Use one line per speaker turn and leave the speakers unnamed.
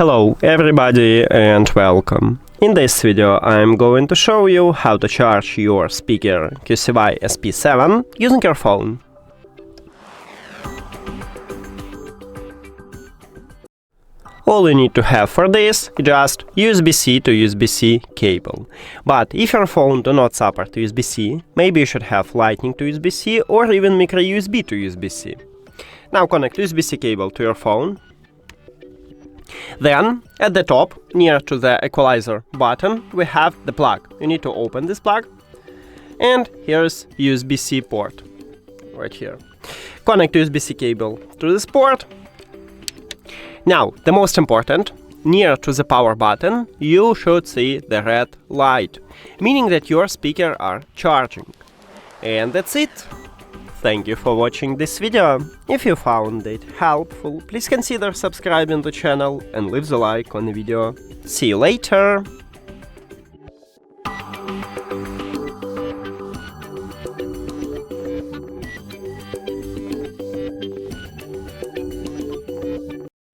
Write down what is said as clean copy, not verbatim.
Hello everybody and welcome. In this video I'm going to show you how to charge your speaker QCY SP7 using your phone. All you need to have for this is just USB-C to USB-C cable. But if your phone do not support USB-C, maybe you should have Lightning to USB-C or even micro USB to USB-C. Now connect USB-C cable to your phone. Then, at the top, near to the equalizer button, we have the plug. You need to open this plug. And here's USB-C port, right here. Connect USB-C cable to this port. Now, the most important, near to the power button, you should see the red light, meaning that your speakers are charging. And that's it. Thank you for watching this video. If you found it helpful, please consider subscribing to the channel and leave the like on the video. See you later!